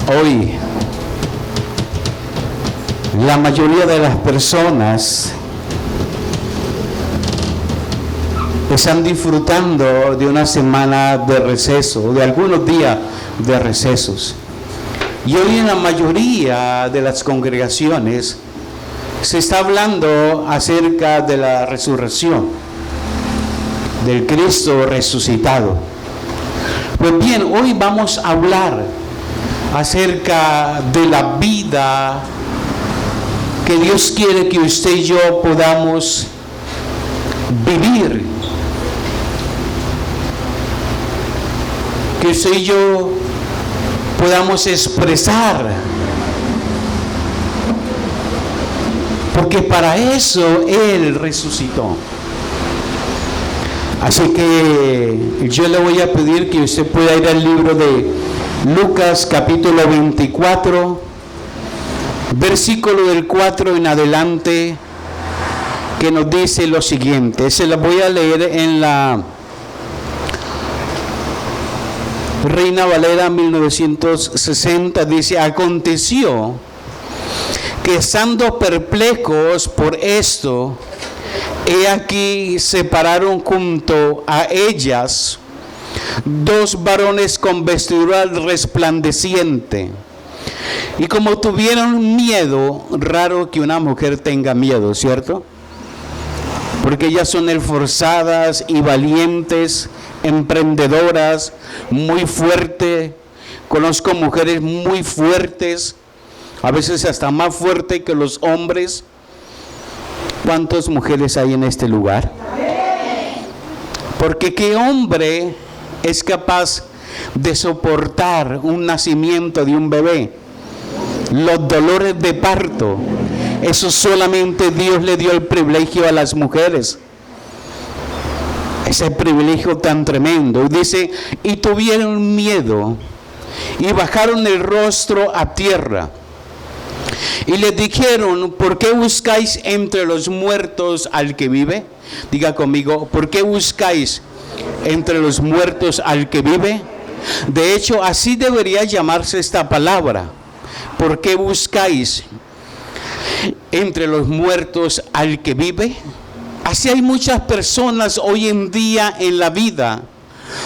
Hoy, la mayoría de las personas están disfrutando de una semana de receso, de algunos días de recesos. Y hoy en la mayoría de las congregaciones se está hablando acerca de la resurrección, del Cristo resucitado. Pues bien, hoy vamos a hablar acerca de la vida que Dios quiere que usted y yo podamos vivir, que usted y yo podamos expresar, porque para eso Él resucitó. Así que yo le voy a pedir que usted pueda ir al libro de Lucas capítulo 24, versículo del 4 en adelante, que nos dice lo siguiente. Se la voy a leer en la Reina Valera 1960. Dice: aconteció que estando perplejos por esto, he aquí se pararon junto a ellas dos varones con vestidura resplandeciente. Y como tuvieron miedo, raro que una mujer tenga miedo, ¿cierto? Porque ellas son esforzadas y valientes, emprendedoras, muy fuertes. Conozco mujeres muy fuertes, a veces hasta más fuertes que los hombres. ¿Cuántas mujeres hay en este lugar? Porque ¿qué hombre es capaz de soportar un nacimiento de un bebé? Los dolores de parto, eso solamente Dios le dio el privilegio a las mujeres. Ese privilegio tan tremendo. Dice: y tuvieron miedo y bajaron el rostro a tierra. Y les dijeron: ¿por qué buscáis entre los muertos al que vive? Diga conmigo: ¿por qué buscáis entre los muertos al que vive? De hecho, así debería llamarse esta palabra. ¿Por qué buscáis entre los muertos al que vive? Así hay muchas personas hoy en día en la vida,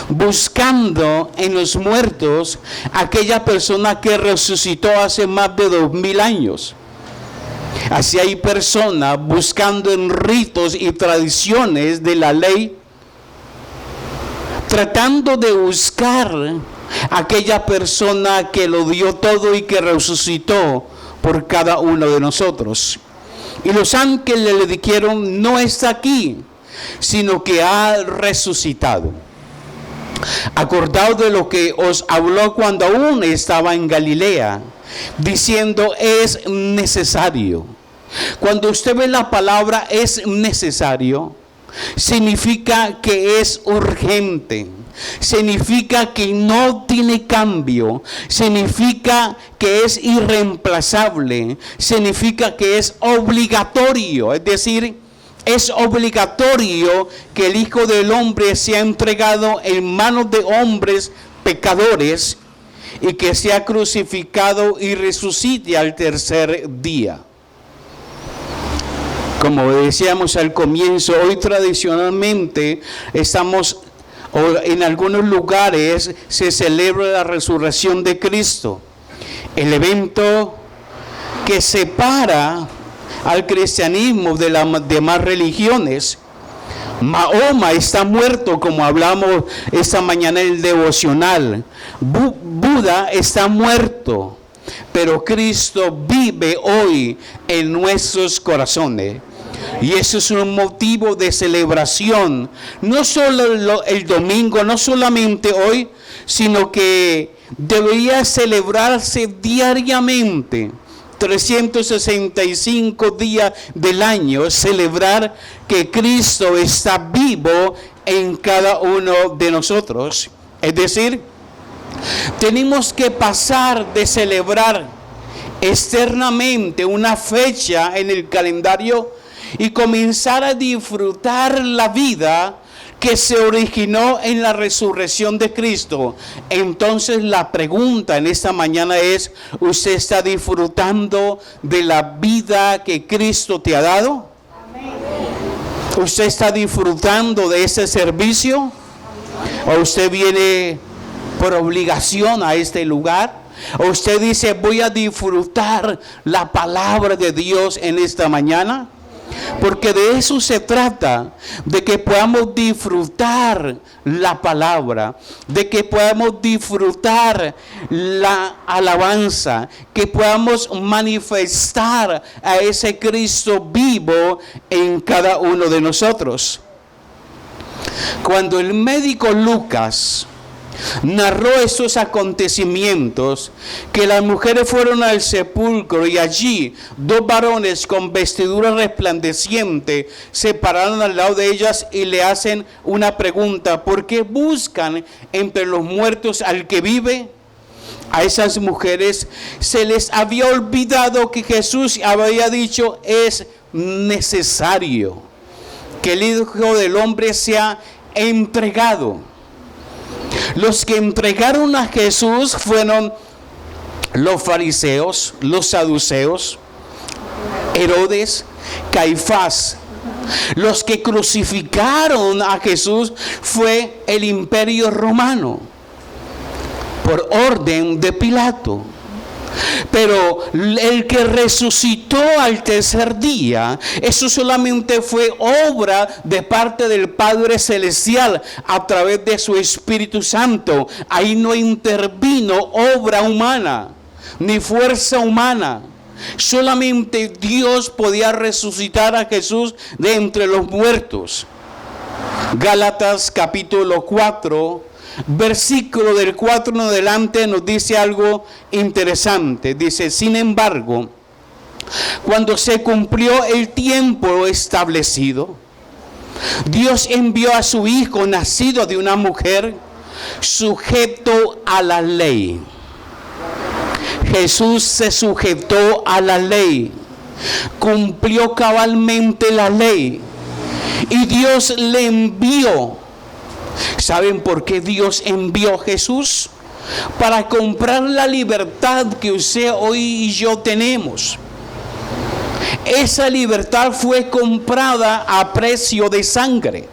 buscando en los muertos aquella persona que resucitó hace más de 2000 años. Así hay personas buscando en ritos y tradiciones de la ley, tratando de buscar aquella persona que lo dio todo y que resucitó por cada uno de nosotros. Y los ángeles le dijeron: no está aquí, sino que ha resucitado. Acordado de lo que os habló cuando aún estaba en Galilea, diciendo: es necesario. Cuando usted ve la palabra es necesario, significa que es urgente, significa que no tiene cambio, significa que es irreemplazable, significa que es obligatorio. Es decir, es obligatorio que el Hijo del Hombre sea entregado en manos de hombres pecadores y que sea crucificado y resucite al tercer día. Como decíamos al comienzo, hoy tradicionalmente en algunos lugares se celebra la resurrección de Cristo, el evento que separa al cristianismo de las demás religiones. Mahoma está muerto, como hablamos esta mañana en el devocional. Buda está muerto, pero Cristo vive hoy en nuestros corazones. Y eso es un motivo de celebración, no solo el domingo, no solamente hoy, sino que debería celebrarse diariamente, 365 días del año, celebrar que Cristo está vivo en cada uno de nosotros. Es decir, tenemos que pasar de celebrar externamente una fecha en el calendario y comenzar a disfrutar la vida que se originó en la resurrección de Cristo. Entonces la pregunta en esta mañana es: ¿usted está disfrutando de la vida que Cristo te ha dado? ¿Usted está disfrutando de ese servicio? ¿O usted viene por obligación a este lugar? ¿O usted dice: voy a disfrutar la palabra de Dios en esta mañana? Porque de eso se trata, de que podamos disfrutar la palabra, de que podamos disfrutar la alabanza, que podamos manifestar a ese Cristo vivo en cada uno de nosotros. Cuando el médico Lucas narró estos acontecimientos, que las mujeres fueron al sepulcro y allí dos varones con vestidura resplandeciente se pararon al lado de ellas y le hacen una pregunta: ¿por qué buscan entre los muertos al que vive? A esas mujeres se les había olvidado que Jesús había dicho: es necesario que el Hijo del Hombre sea entregado. Los que entregaron a Jesús fueron los fariseos, los saduceos, Herodes, Caifás. Los que crucificaron a Jesús fue el Imperio Romano, por orden de Pilato. Pero el que resucitó al tercer día, eso solamente fue obra de parte del Padre Celestial a través de su Espíritu Santo. Ahí no intervino obra humana ni fuerza humana. Solamente Dios podía resucitar a Jesús de entre los muertos. Gálatas capítulo 4, versículo del 4 en adelante nos dice algo interesante. Dice: sin embargo, cuando se cumplió el tiempo establecido, Dios envió a su Hijo, nacido de una mujer, sujeto a la ley. Jesús se sujetó a la ley, cumplió cabalmente la ley, y Dios le envió. ¿Saben por qué Dios envió a Jesús? Para comprar la libertad que usted hoy y yo tenemos. Esa libertad fue comprada a precio de sangre.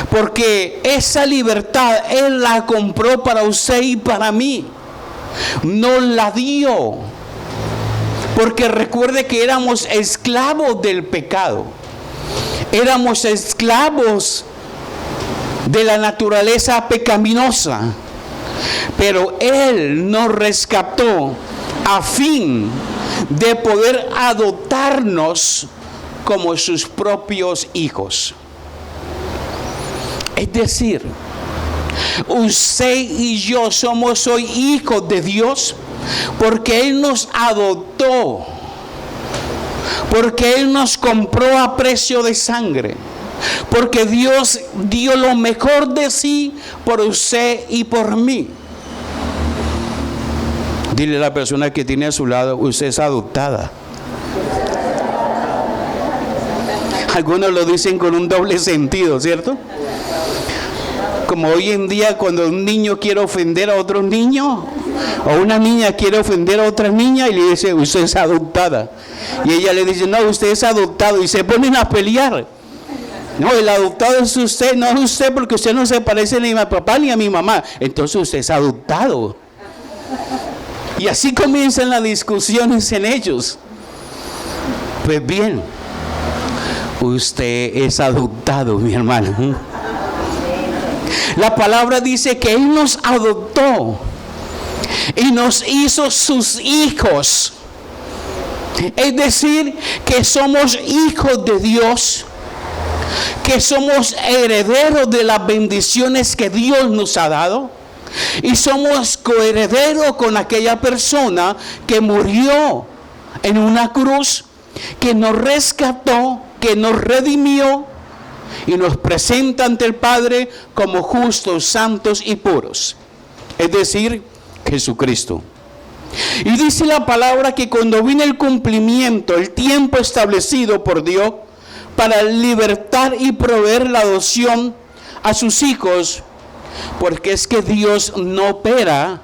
Porque esa libertad Él la compró para usted y para mí. No la dio. Porque recuerde que éramos esclavos del pecado. Éramos esclavos de la naturaleza pecaminosa, pero Él nos rescató a fin de poder adoptarnos como sus propios hijos. Es decir, usted y yo somos hoy hijos de Dios porque Él nos adoptó. Porque Él nos compró a precio de sangre. Porque Dios dio lo mejor de sí por usted y por mí. Dile a la persona que tiene a su lado: usted es adoptada. Algunos lo dicen con un doble sentido, ¿cierto? Como hoy en día, cuando un niño quiere ofender a otro niño, o una niña quiere ofender a otra niña y le dice: usted es adoptada. Y ella le dice: no, usted es adoptado. Y se ponen a pelear. No, el adoptado es usted, no es usted, porque usted no se parece ni a mi papá ni a mi mamá. Entonces usted es adoptado. Y así comienzan las discusiones en ellos. Pues bien, usted es adoptado, mi hermano. La palabra dice que Él nos adoptó y nos hizo sus hijos. Es decir, que somos hijos de Dios, que somos herederos de las bendiciones que Dios nos ha dado, y somos coherederos con aquella persona que murió en una cruz, que nos rescató, que nos redimió y nos presenta ante el Padre como justos, santos y puros. Es decir, Jesucristo. Y dice la palabra que cuando vino el cumplimiento, el tiempo establecido por Dios, para libertar y proveer la adopción a sus hijos, porque es que Dios no opera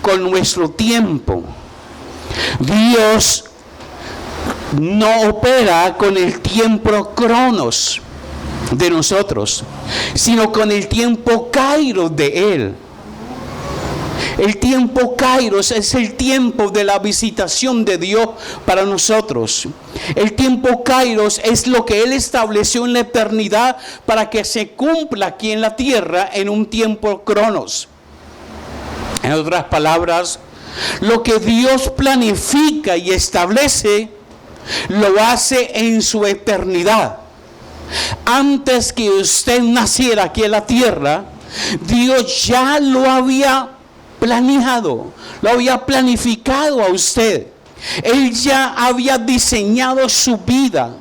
con nuestro tiempo. Dios no opera con el tiempo cronos de nosotros, sino con el tiempo kairos de Él. El tiempo kairos es el tiempo de la visitación de Dios para nosotros. El tiempo kairos es lo que Él estableció en la eternidad para que se cumpla aquí en la tierra en un tiempo cronos. En otras palabras, lo que Dios planifica y establece, lo hace en su eternidad. Antes que usted naciera aquí en la tierra, Dios ya lo había planeado, lo había planificado a usted. Él ya había diseñado su vida,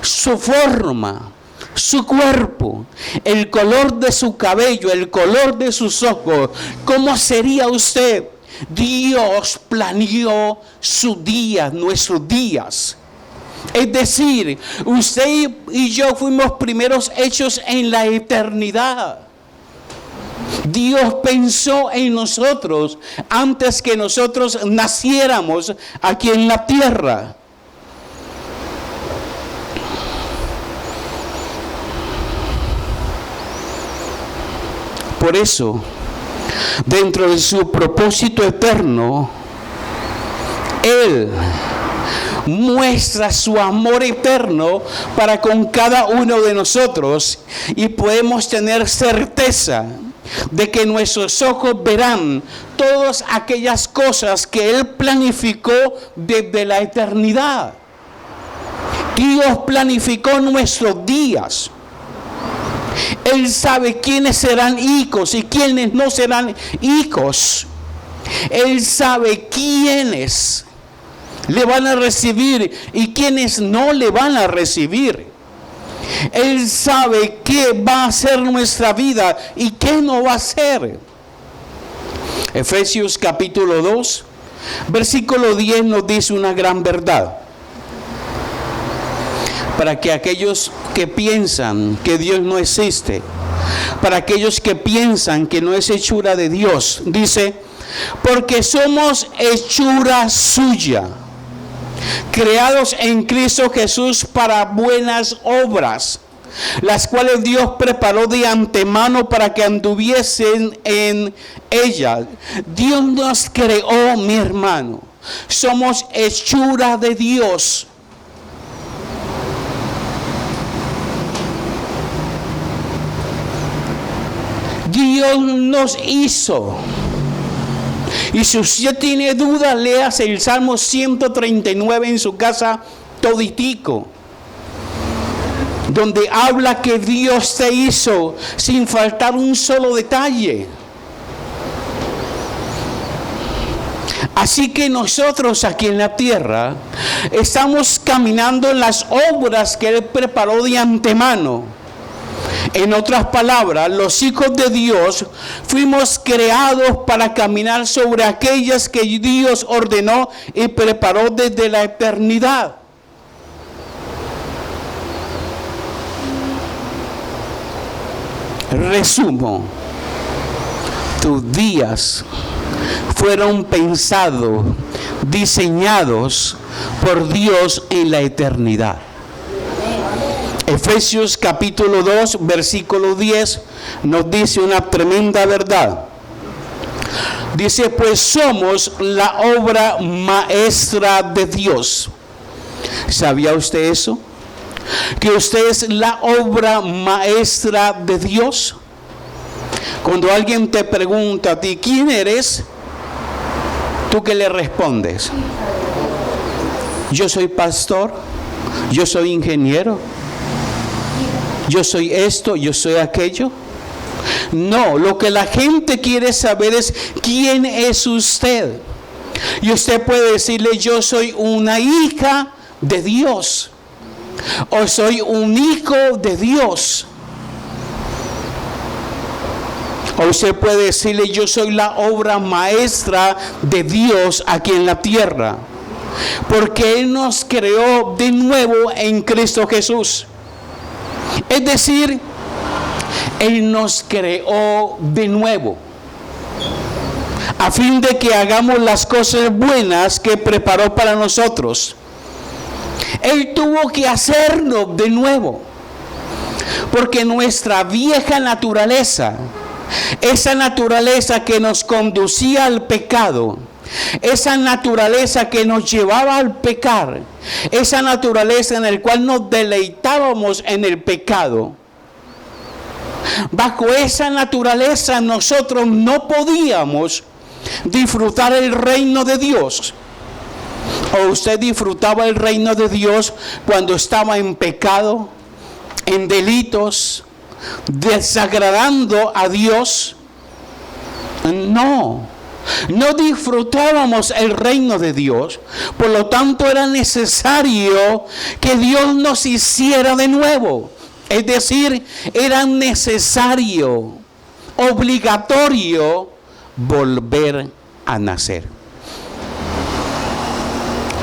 su forma, su cuerpo, el color de su cabello, el color de sus ojos, cómo sería usted. Dios planeó su día, nuestros días. Es decir, usted y yo fuimos primeros hechos en la eternidad. Dios pensó en nosotros antes que nosotros naciéramos aquí en la tierra. Por eso, dentro de su propósito eterno, Él muestra su amor eterno para con cada uno de nosotros, y podemos tener certeza de que nuestros ojos verán todas aquellas cosas que Él planificó desde la eternidad. Dios planificó nuestros días. Él sabe quiénes serán hijos y quiénes no serán hijos. Él sabe quiénes le van a recibir y quiénes no le van a recibir. Él sabe qué va a ser nuestra vida y qué no va a ser. Efesios capítulo 2, versículo 10 nos dice una gran verdad. Para que aquellos que piensan que Dios no existe, para aquellos que piensan que no es hechura de Dios, dice, porque somos hechura suya, creados en Cristo Jesús para buenas obras, las cuales Dios preparó de antemano para que anduviesen en ellas. Dios nos creó, mi hermano. Somos hechura de Dios. Dios nos hizo. Y si usted tiene dudas, léase el Salmo 139 en su casa toditico, donde habla que Dios te hizo sin faltar un solo detalle. Así que nosotros aquí en la tierra estamos caminando en las obras que Él preparó de antemano. En otras palabras, los hijos de Dios fuimos creados para caminar sobre aquellas que Dios ordenó y preparó desde la eternidad. Resumo, tus días fueron pensados, diseñados por Dios en la eternidad. Efesios capítulo 2, versículo 10 nos dice una tremenda verdad. Dice, pues somos la obra maestra de Dios. ¿Sabía usted eso? Que usted es la obra maestra de Dios. Cuando alguien te pregunta a ti, ¿quién eres? ¿Tú qué le respondes? Yo soy pastor, yo soy ingeniero, yo soy esto, yo soy aquello. No, lo que la gente quiere saber es quién es usted. Y usted puede decirle, yo soy una hija de Dios, o soy un hijo de Dios. O usted puede decirle, yo soy la obra maestra de Dios aquí en la tierra. Porque Él nos creó de nuevo en Cristo Jesús. Es decir, Él nos creó de nuevo, a fin de que hagamos las cosas buenas que preparó para nosotros. Él tuvo que hacernos de nuevo, porque nuestra vieja naturaleza, esa naturaleza que nos conducía al pecado, esa naturaleza que nos llevaba al pecar, esa naturaleza en la cual nos deleitábamos en el pecado, bajo esa naturaleza nosotros no podíamos disfrutar el reino de Dios. ¿O usted disfrutaba el reino de Dios cuando estaba en pecado, en delitos, desagradando a Dios? No disfrutábamos el reino de Dios. Por lo tanto, era necesario que Dios nos hiciera de nuevo. Es decir, era necesario, obligatorio, volver a nacer.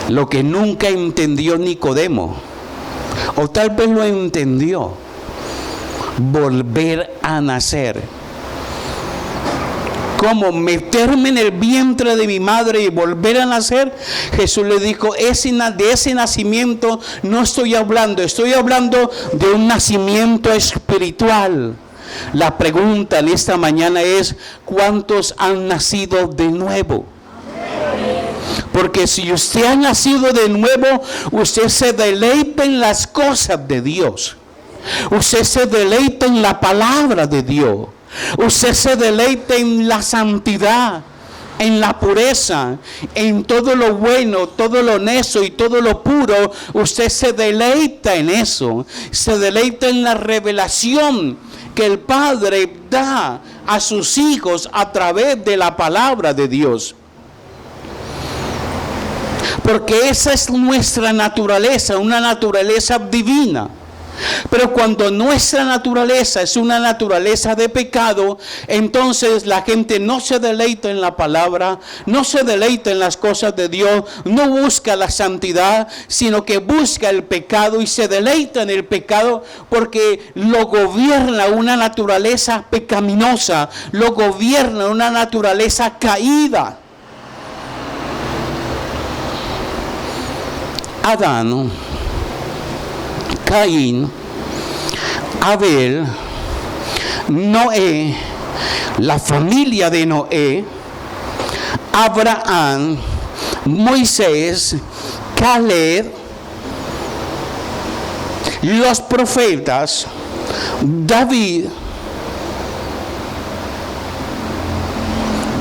Lo que nunca entendió Nicodemo, o tal vez lo entendió: volver a nacer. ¿Cómo? Meterme en el vientre de mi madre y volver a nacer. Jesús le dijo: de ese nacimiento no estoy hablando de un nacimiento espiritual. La pregunta en esta mañana es: ¿cuántos han nacido de nuevo? Porque si usted ha nacido de nuevo, usted se deleita en las cosas de Dios. Usted se deleita en la palabra de Dios. Usted se deleita en la santidad, en la pureza, en todo lo bueno, todo lo honesto y todo lo puro. Usted se deleita en eso. Se deleita en la revelación que el Padre da a sus hijos a través de la palabra de Dios. Porque esa es nuestra naturaleza, una naturaleza divina. Pero cuando nuestra naturaleza es una naturaleza de pecado, entonces la gente no se deleita en la palabra, no se deleita en las cosas de Dios, no busca la santidad, sino que busca el pecado y se deleita en el pecado, porque lo gobierna una naturaleza pecaminosa, lo gobierna una naturaleza caída. Adán, Caín, Abel, Noé, la familia de Noé, Abraham, Moisés, Caleb, los profetas, David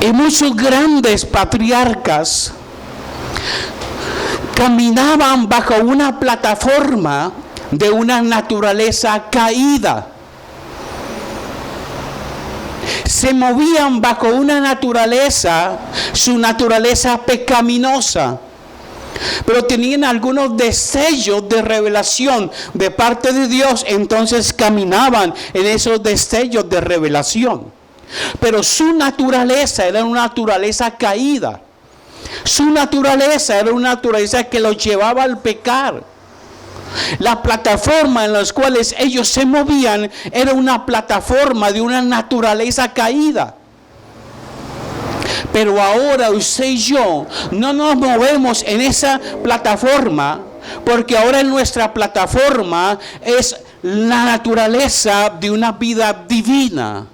y muchos grandes patriarcas caminaban bajo una plataforma de una naturaleza caída. Se movían bajo una naturaleza, su naturaleza pecaminosa, pero tenían algunos destellos de revelación de parte de Dios, entonces caminaban en esos destellos de revelación. Pero su naturaleza era una naturaleza caída. Su naturaleza era una naturaleza que los llevaba al pecar. La plataforma en las cuales ellos se movían era una plataforma de una naturaleza caída. Pero ahora usted y yo no nos movemos en esa plataforma, porque ahora nuestra plataforma es la naturaleza de una vida divina,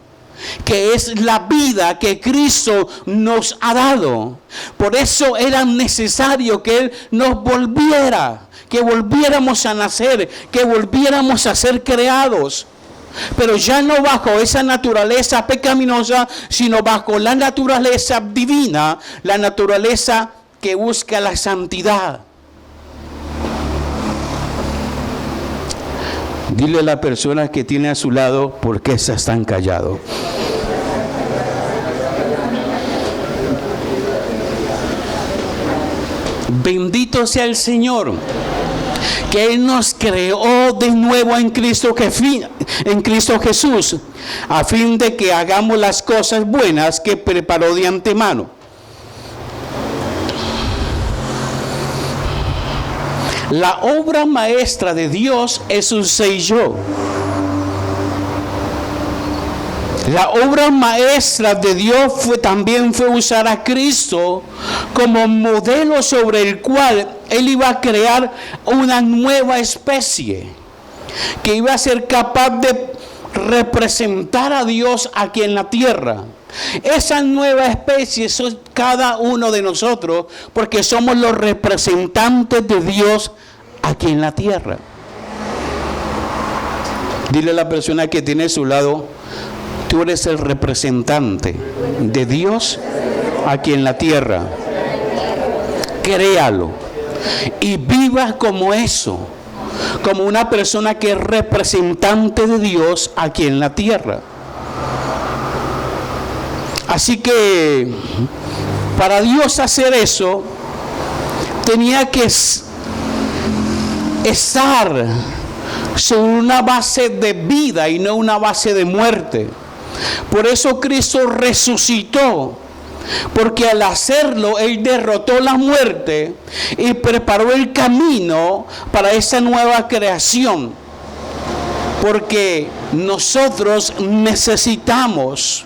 que es la vida que Cristo nos ha dado. Por eso era necesario que Él nos volviera, que volviéramos a nacer, que volviéramos a ser creados. Pero ya no bajo esa naturaleza pecaminosa, sino bajo la naturaleza divina, la naturaleza que busca la santidad. Dile a la persona que tiene a su lado: ¿por qué estás tan callado? Bendito sea el Señor, que Él nos creó de nuevo en Cristo Jesús, a fin de que hagamos las cosas buenas que preparó de antemano. La obra maestra de Dios es usted y yo. La obra maestra de Dios también fue usar a Cristo como modelo sobre el cual Él iba a crear una nueva especie que iba a ser capaz de representar a Dios aquí en la tierra. Esa nueva especie son cada uno de nosotros, porque somos los representantes de Dios aquí en la tierra. Dile a la persona que tiene a su lado: tú eres el representante de Dios aquí en la tierra. Créalo y viva como eso, como una persona que es representante de Dios aquí en la tierra. Así que para Dios hacer eso, tenía que estar sobre una base de vida y no una base de muerte. Por eso Cristo resucitó, porque al hacerlo Él derrotó la muerte y preparó el camino para esa nueva creación. Porque nosotros necesitamos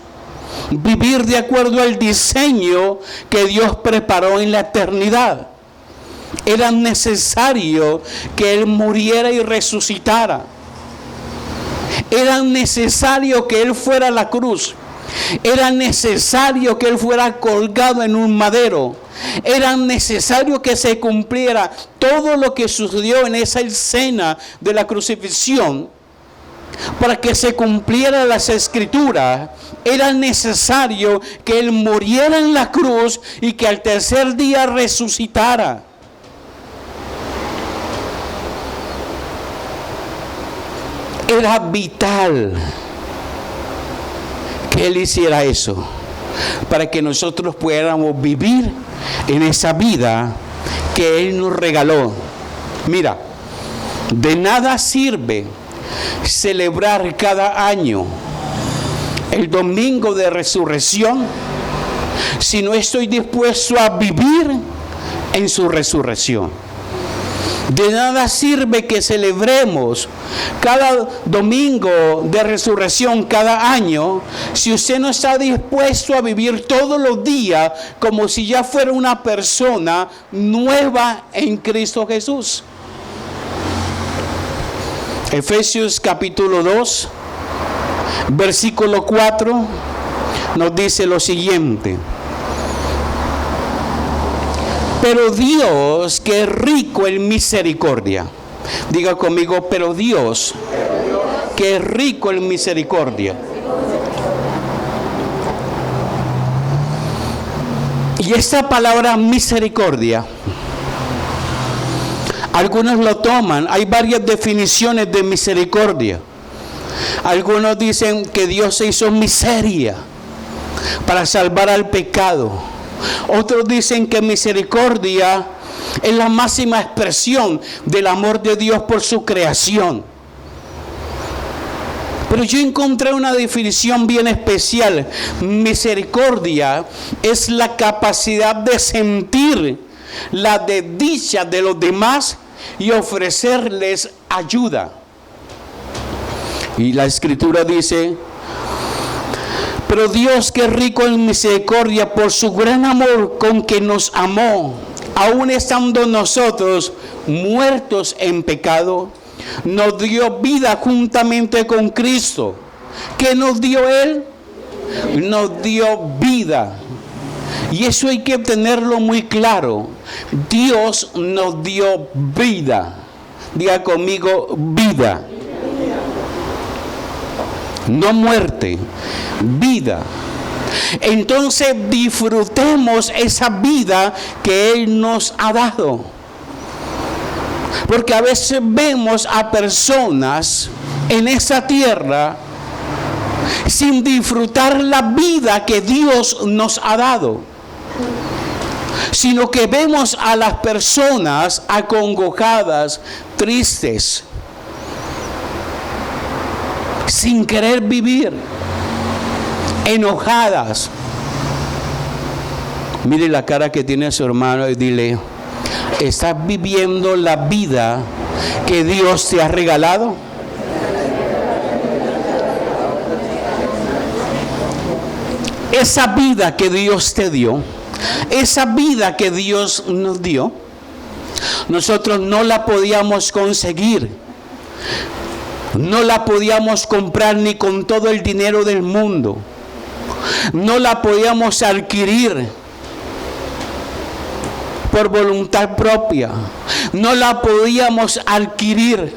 vivir de acuerdo al diseño que Dios preparó en la eternidad. Era necesario que Él muriera y resucitara. Era necesario que Él fuera a la cruz. Era necesario que Él fuera colgado en un madero. Era necesario que se cumpliera todo lo que sucedió en esa escena de la crucifixión. Para que se cumplieran las escrituras, era necesario que Él muriera en la cruz y que al tercer día resucitara. Era vital que Él hiciera eso, para que nosotros pudiéramos vivir en esa vida que Él nos regaló. Mira, de nada sirve celebrar cada año el domingo de resurrección si no estoy dispuesto a vivir en su resurrección. De nada sirve que celebremos cada domingo de resurrección cada año si usted no está dispuesto a vivir todos los días como si ya fuera una persona nueva en Cristo Jesús. Efesios capítulo 2, versículo 4 nos dice lo siguiente: pero Dios, que es rico en misericordia. Diga conmigo: pero Dios, que es rico en misericordia. Y esta palabra misericordia, algunos lo toman, hay varias definiciones de misericordia. Algunos dicen que Dios se hizo miseria para salvar al pecado. Otros dicen que misericordia es la máxima expresión del amor de Dios por su creación. Pero yo encontré una definición bien especial. Misericordia es la capacidad de sentir la desdicha de los demás y ofrecerles ayuda. Y la escritura dice: pero Dios, que es rico en misericordia, por su gran amor con que nos amó, aun estando nosotros muertos en pecado, nos dio vida juntamente con Cristo. ¿Qué nos dio Él? Nos dio vida. Y eso hay que tenerlo muy claro. Dios nos dio vida. Diga conmigo: vida. No muerte, vida. Entonces disfrutemos esa vida que Él nos ha dado. Porque a veces vemos a personas en esa tierra sin disfrutar la vida que Dios nos ha dado, sino que vemos a las personas acongojadas, tristes, sin querer vivir, enojadas. Mire la cara que tiene su hermano y dile: ¿Estás viviendo la vida que Dios te ha regalado? Esa vida que Dios te dio, esa vida que Dios nos dio, nosotros no la podíamos conseguir. No la podíamos comprar ni con todo el dinero del mundo. No la podíamos adquirir por voluntad propia. No la podíamos adquirir.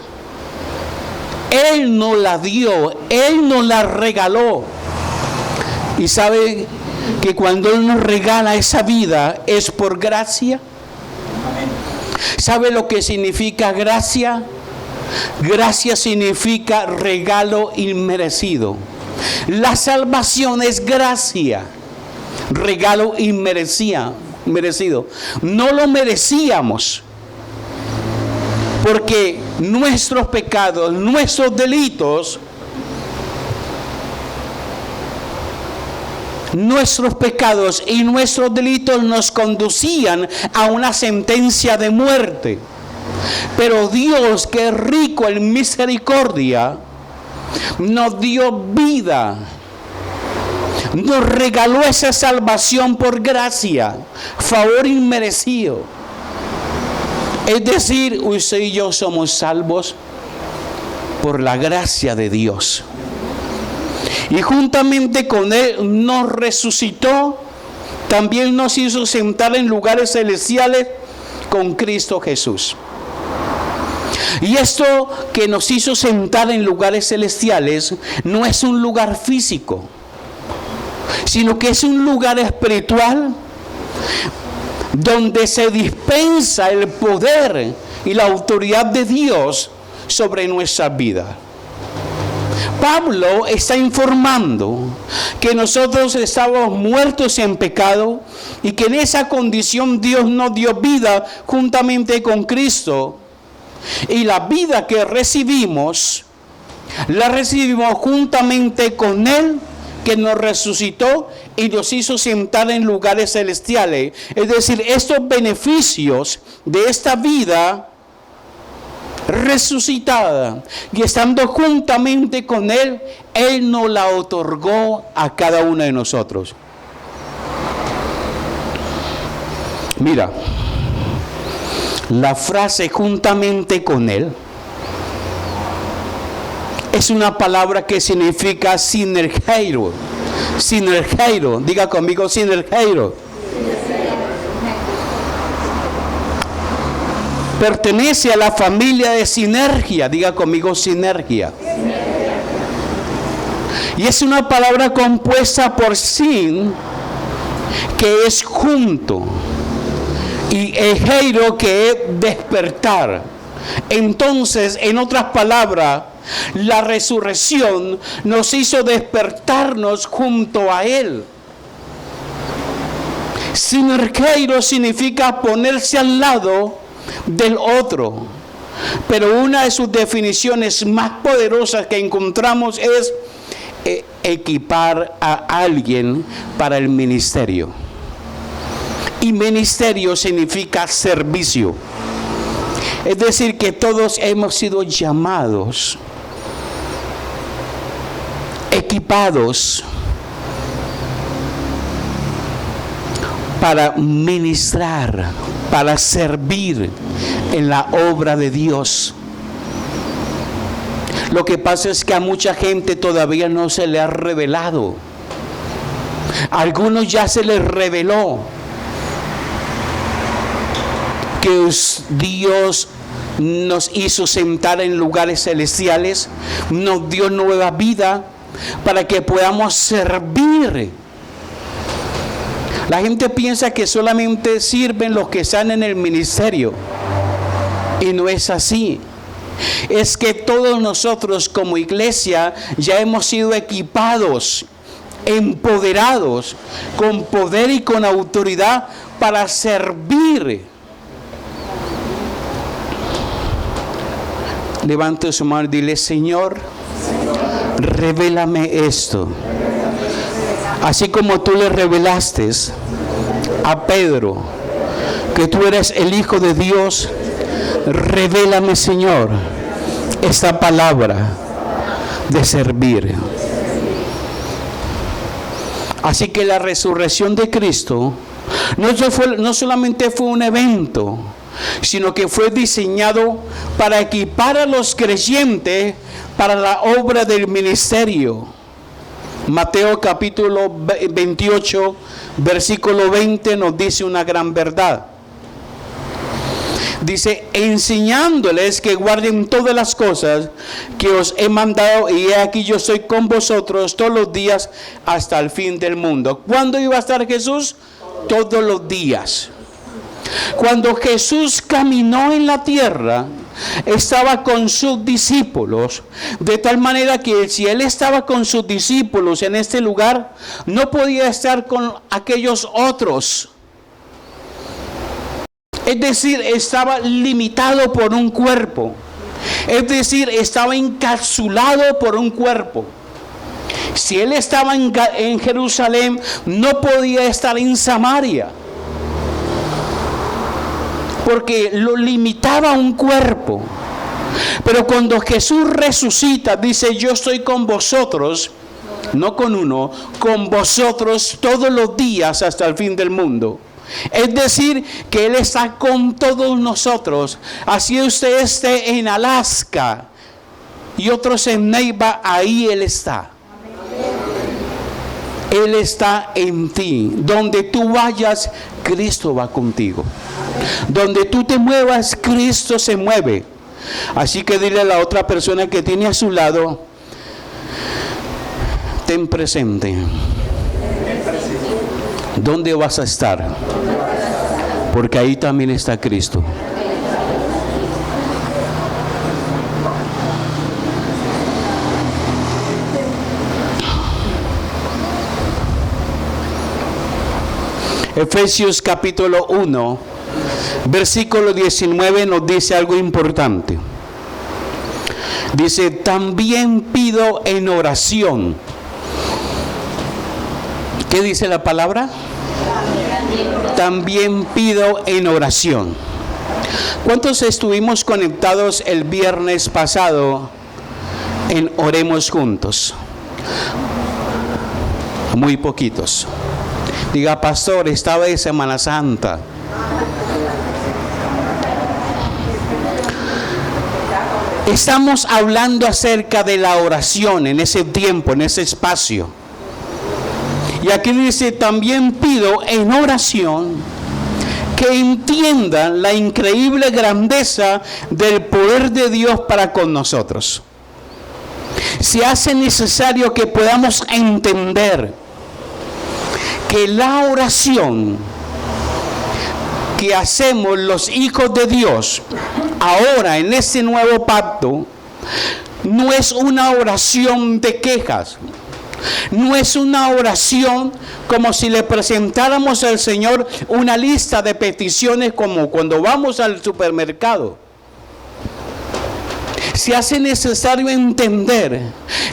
Él nos la dio, Él nos la regaló. Y sabe que cuando Él nos regala esa vida es por gracia. ¿Sabe lo que significa gracia? Gracia significa regalo inmerecido. La salvación es gracia, regalo merecido. No lo merecíamos, porque nuestros pecados, nuestros delitos, y nuestros delitos nos conducían a una sentencia de muerte. Pero Dios, que es rico en misericordia, nos dio vida. Nos regaló esa salvación por gracia, favor inmerecido. Es decir, usted y yo somos salvos por la gracia de Dios. Y juntamente con Él nos resucitó, también nos hizo sentar en lugares celestiales con Cristo Jesús. Y esto que nos hizo sentar en lugares celestiales no es un lugar físico, sino que es un lugar espiritual donde se dispensa el poder y la autoridad de Dios sobre nuestra vida. Pablo está informando que nosotros estábamos muertos en pecado y que en esa condición Dios nos dio vida juntamente con Cristo. Y la vida que recibimos, la recibimos juntamente con Él, que nos resucitó y nos hizo sentar en lugares celestiales. Es decir, estos beneficios de esta vida resucitada y estando juntamente con Él, Él nos la otorgó a cada uno de nosotros. Mira, la frase juntamente con Él es una palabra que significa sinergeiro. Sinergeiro, diga conmigo sinergeiro. Pertenece a la familia de sinergia, diga conmigo sinergia. Y es una palabra compuesta por sin, que es junto, y egeiro, que es despertar. Entonces, en otras palabras, la resurrección nos hizo despertarnos junto a Él. Sinergeiro significa ponerse al lado del otro, pero una de sus definiciones más poderosas que encontramos es equipar a alguien para el ministerio. Y ministerio significa servicio. Es decir, que todos hemos sido llamados, equipados para ministrar, para servir en la obra de Dios. Lo que pasa es que a mucha gente todavía no se le ha revelado. A algunos ya se les reveló que Dios nos hizo sentar en lugares celestiales, nos dio nueva vida para que podamos servir. La gente piensa que solamente sirven los que están en el ministerio, y no es así. Es que todos nosotros como iglesia ya hemos sido equipados, empoderados, con poder y con autoridad para servir. Levante su mano y dile: Señor, revélame esto. Así como tú le revelaste a Pedro que tú eres el Hijo de Dios, revélame, Señor, esta palabra de servir. Así que la resurrección de Cristo no solamente fue un evento, sino que fue diseñado para equipar a los creyentes para la obra del ministerio. Mateo capítulo 28, versículo 20 nos dice una gran verdad. Dice, enseñándoles que guarden todas las cosas que os he mandado, y he aquí yo estoy con vosotros todos los días hasta el fin del mundo. ¿Cuándo iba a estar Jesús? Todos los días. Cuando Jesús caminó en la tierra, estaba con sus discípulos, de tal manera que si Él estaba con sus discípulos en este lugar, no podía estar con aquellos otros. Es decir, estaba limitado por un cuerpo. Es decir, estaba encapsulado por un cuerpo. Si Él estaba en Jerusalén, no podía estar en Samaria, porque lo limitaba un cuerpo. Pero cuando Jesús resucita, dice, yo estoy con vosotros, no con uno, con vosotros todos los días hasta el fin del mundo. Es decir, que Él está con todos nosotros. Así usted esté en Alaska y otros en Neiva, ahí Él está. Él está en ti. Donde tú vayas, Cristo va contigo. Donde tú te muevas, Cristo se mueve. Así que dile a la otra persona que tiene a su lado, ten presente. ¿Dónde vas a estar? Porque ahí también está Cristo. Efesios capítulo 1, versículo 19 nos dice algo importante. Dice, también pido en oración. ¿Qué dice la palabra? También pido en oración. ¿Cuántos estuvimos conectados el viernes pasado en Oremos Juntos? Muy poquitos. Diga, pastor, estaba de Semana Santa. Estamos hablando acerca de la oración en ese tiempo, en ese espacio. Y aquí dice, también pido en oración que entiendan la increíble grandeza del poder de Dios para con nosotros. Se hace necesario que podamos entender que la oración que hacemos los hijos de Dios ahora en este nuevo pacto no es una oración de quejas. No es una oración como si le presentáramos al Señor una lista de peticiones como cuando vamos al supermercado. Se hace necesario entender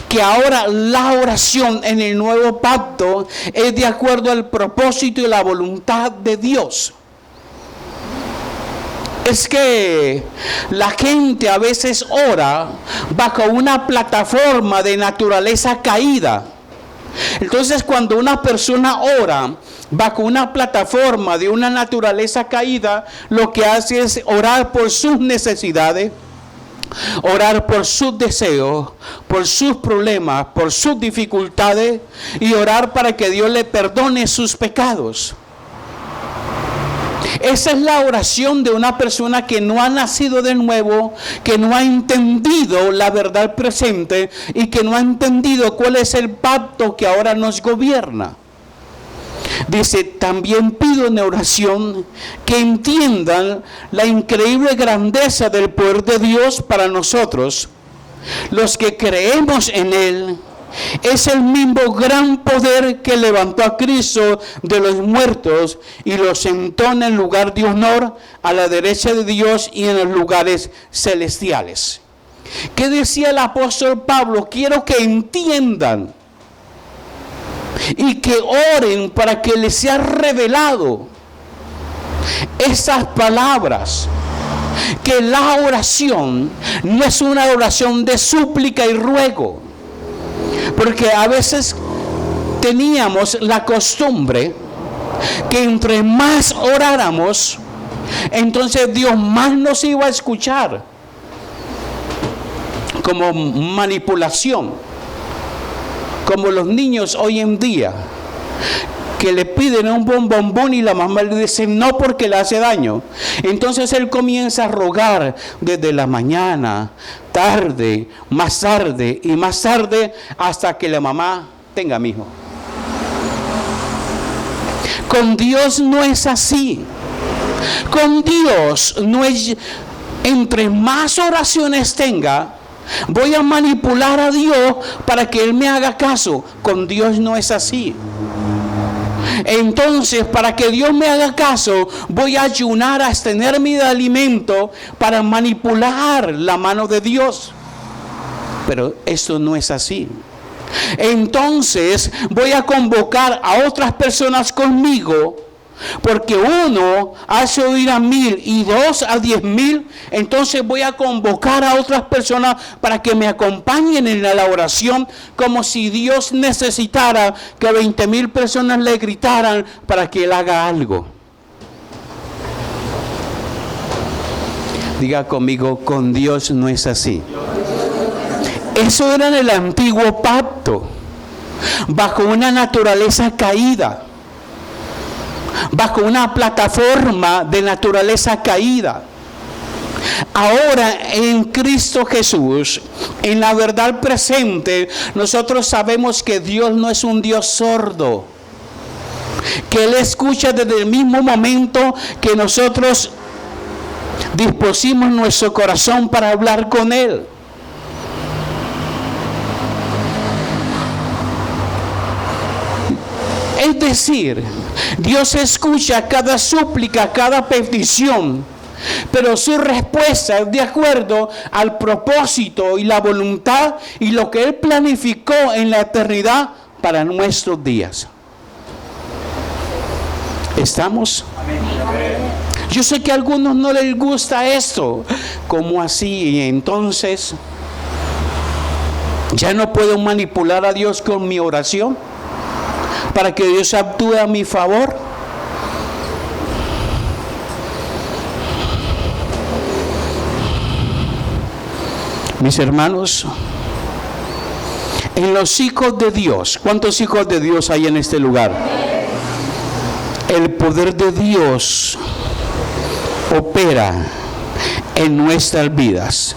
que ahora la oración en el nuevo pacto es de acuerdo al propósito y la voluntad de Dios. Es que la gente a veces ora bajo una plataforma de naturaleza caída. Entonces, cuando una persona ora bajo una plataforma de una naturaleza caída, lo que hace es orar por sus necesidades, orar por sus deseos, por sus problemas, por sus dificultades, y orar para que Dios le perdone sus pecados. Esa es la oración de una persona que no ha nacido de nuevo, que no ha entendido la verdad presente y que no ha entendido cuál es el pacto que ahora nos gobierna. Dice, también pido en oración que entiendan la increíble grandeza del poder de Dios para nosotros, los que creemos en Él. Es el mismo gran poder que levantó a Cristo de los muertos y lo sentó en el lugar de honor a la derecha de Dios y en los lugares celestiales. ¿Qué decía el apóstol Pablo? Quiero que entiendan y que oren para que les sea revelado estas palabras, que la oración no es una oración de súplica y ruego, porque a veces teníamos la costumbre que entre más oráramos, entonces Dios más nos iba a escuchar, como manipulación, como los niños hoy en día, que le piden un bombón y la mamá le dice no porque le hace daño. Entonces él comienza a rogar desde la mañana, tarde, más tarde y más tarde, hasta que la mamá tenga mi hijo. Con Dios no es así. Con Dios no es, entre más oraciones tenga, voy a manipular a Dios para que Él me haga caso. Con Dios no es así. Entonces, para que Dios me haga caso, voy a ayunar, a abstenerme de alimento para manipular la mano de Dios. Pero esto no es así. Entonces, voy a convocar a otras personas conmigo, porque uno hace oír a 1000 y 2 a 10,000. Entonces voy a convocar a otras personas para que me acompañen en la oración, como si Dios necesitara que 20,000 personas le gritaran para que Él haga algo. Diga conmigo, con Dios no es así. Eso era en el antiguo pacto, bajo una naturaleza caída, bajo una plataforma de naturaleza caída. Ahora en Cristo Jesús, en la verdad presente, nosotros sabemos que Dios no es un Dios sordo, que Él escucha desde el mismo momento que nosotros dispusimos nuestro corazón para hablar con Él. Es decir, Dios escucha cada súplica, cada petición, pero su respuesta es de acuerdo al propósito y la voluntad y lo que Él planificó en la eternidad para nuestros días. ¿Estamos? Yo sé que a algunos no les gusta esto. ¿Cómo así? Y entonces, ¿ya no puedo manipular a Dios con mi oración para que Dios actúe a mi favor? Mis hermanos, en los hijos de Dios, ¿cuántos hijos de Dios hay en este lugar? El poder de Dios opera en nuestras vidas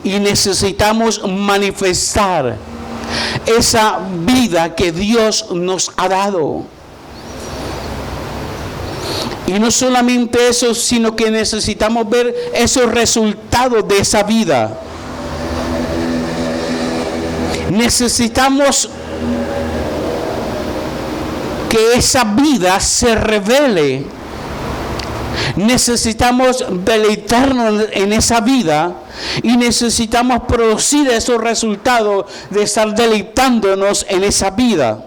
y necesitamos manifestar esa vida que Dios nos ha dado. Y no solamente eso, sino que necesitamos ver esos resultados de esa vida. Necesitamos que esa vida se revele. Necesitamos deleitarnos en esa vida y necesitamos producir esos resultados de estar deleitándonos en esa vida.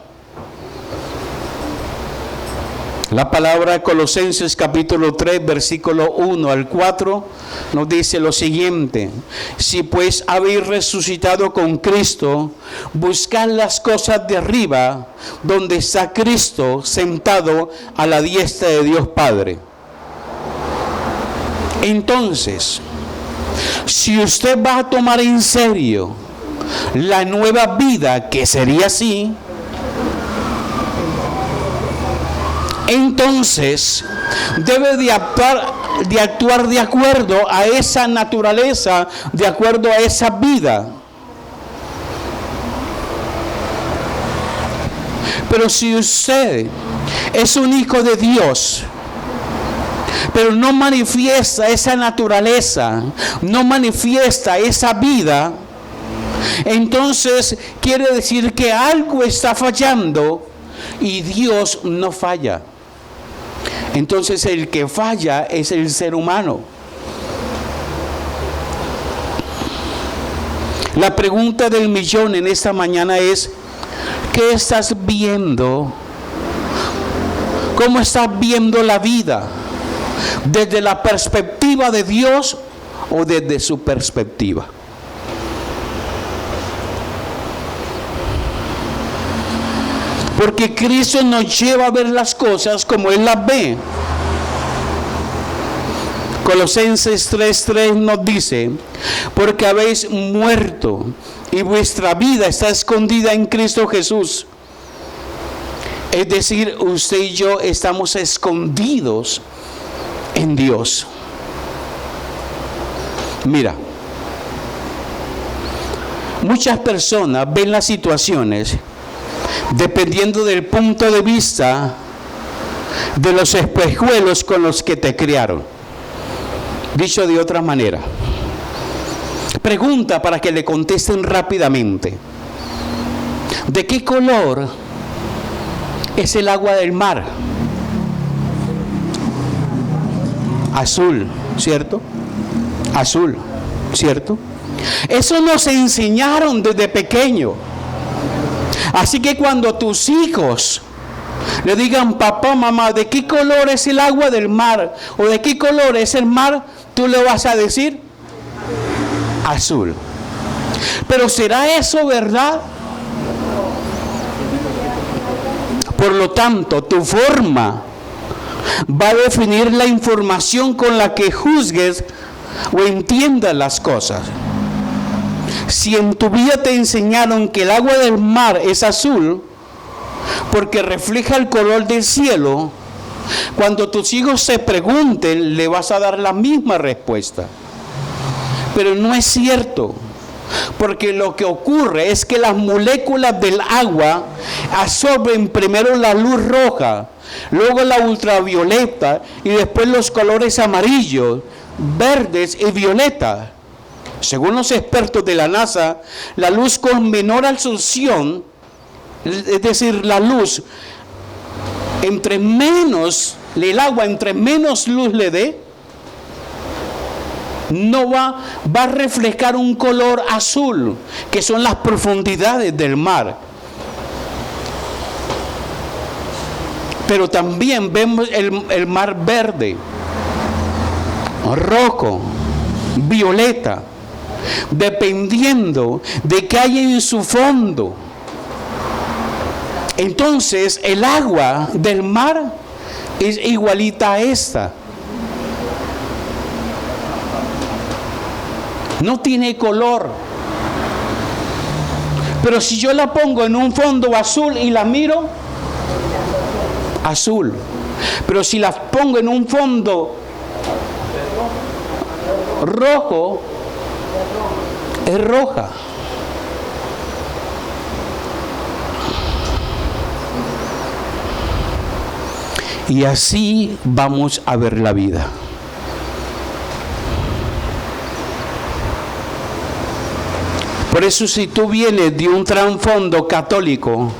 La palabra de Colosenses capítulo 3 versículo 1 al 4 nos dice lo siguiente: si pues habéis resucitado con Cristo, buscad las cosas de arriba, donde está Cristo sentado a la diestra de Dios Padre. Entonces, si usted va a tomar en serio la nueva vida, que sería así, entonces debe de actuar de acuerdo a esa naturaleza, de acuerdo a esa vida. Pero si usted es un hijo de Dios, pero no manifiesta esa naturaleza, no manifiesta esa vida, entonces quiere decir que algo está fallando y Dios no falla. Entonces el que falla es el ser humano. La pregunta del millón en esta mañana es: ¿qué estás viendo? ¿Cómo estás viendo la vida? ¿Desde la perspectiva de Dios o desde su perspectiva? Porque Cristo nos lleva a ver las cosas como Él las ve. Colosenses 3:3 nos dice: porque habéis muerto y vuestra vida está escondida en Cristo Jesús. Es decir, usted y yo estamos escondidos en Dios. Mira, muchas personas ven las situaciones dependiendo del punto de vista de los espejuelos con los que te criaron. Dicho de otra manera, pregunta para que le contesten rápidamente: ¿de qué color es el agua del mar? Azul, ¿cierto? Azul, ¿cierto? Eso nos enseñaron desde pequeño. Así que cuando tus hijos le digan: papá, mamá, ¿de qué color es el agua del mar? ¿O de qué color es el mar? Tú le vas a decir: azul. Pero ¿será eso verdad? Por lo tanto, tu forma va a definir la información con la que juzgues o entiendas las cosas. Si en tu vida te enseñaron que el agua del mar es azul porque refleja el color del cielo, cuando tus hijos se pregunten, le vas a dar la misma respuesta. Pero no es cierto, porque lo que ocurre es que las moléculas del agua absorben primero la luz roja, luego la ultravioleta y después los colores amarillos, verdes y violeta. Según los expertos de la NASA, la luz con menor absorción, es decir, la luz, entre menos, el agua entre menos luz le dé, no va a reflejar un color azul, que son las profundidades del mar. Pero también vemos el mar verde, rojo, violeta, dependiendo de qué hay en su fondo. Entonces el agua del mar es igualita a esta. No tiene color. Pero si yo la pongo en un fondo azul y la miro, azul. Pero si la pongo en un fondo rojo, es roja. Y así vamos a ver la vida. Por eso, si tú vienes de un trasfondo católico,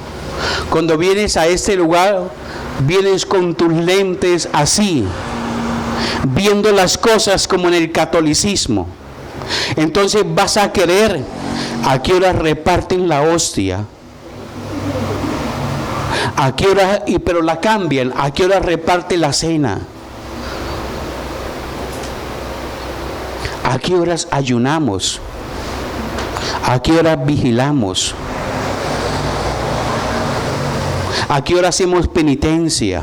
cuando vienes a este lugar, vienes con tus lentes así, viendo las cosas como en el catolicismo. Entonces vas a querer: ¿a qué hora reparten la hostia? ¿A qué hora? Pero la cambian. ¿A qué hora reparte la cena? ¿A qué horas ayunamos? ¿A qué hora vigilamos? ¿A qué hora hacemos penitencia?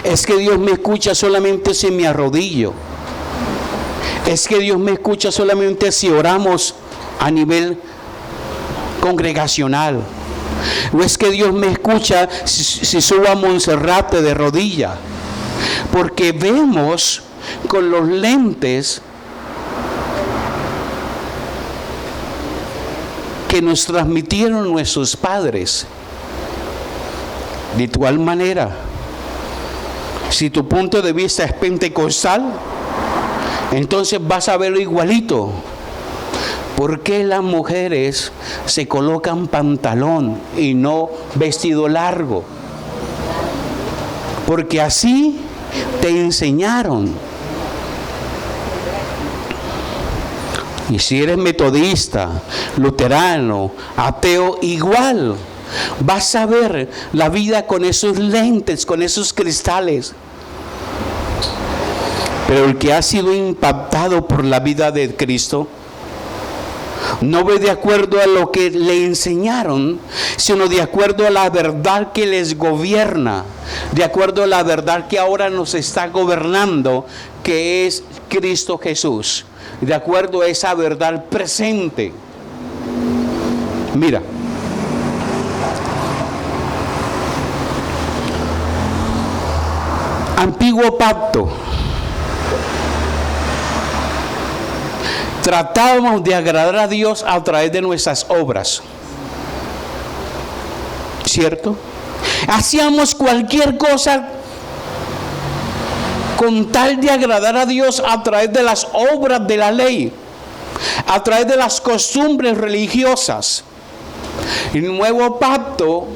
Es que Dios me escucha solamente si me arrodillo. Es que Dios me escucha solamente si oramos a nivel congregacional. O es que Dios me escucha si subo a Monserrate de rodilla. Porque vemos con los lentes que nos transmitieron nuestros padres. De igual manera, si tu punto de vista es pentecostal, entonces vas a verlo igualito. ¿Por qué las mujeres se colocan pantalón y no vestido largo? Porque así te enseñaron. Y si eres metodista, luterano, ateo, igual vas a ver la vida con esos lentes, con esos cristales. Pero el que ha sido impactado por la vida de Cristo no ve de acuerdo a lo que le enseñaron, sino de acuerdo a la verdad que les gobierna, de acuerdo a la verdad que ahora nos está gobernando, que es Cristo Jesús, de acuerdo a esa verdad presente. Mira, antiguo pacto, tratábamos de agradar a Dios a través de nuestras obras, ¿cierto? Hacíamos cualquier cosa con tal de agradar a Dios a través de las obras de la ley, a través de las costumbres religiosas. En el nuevo pacto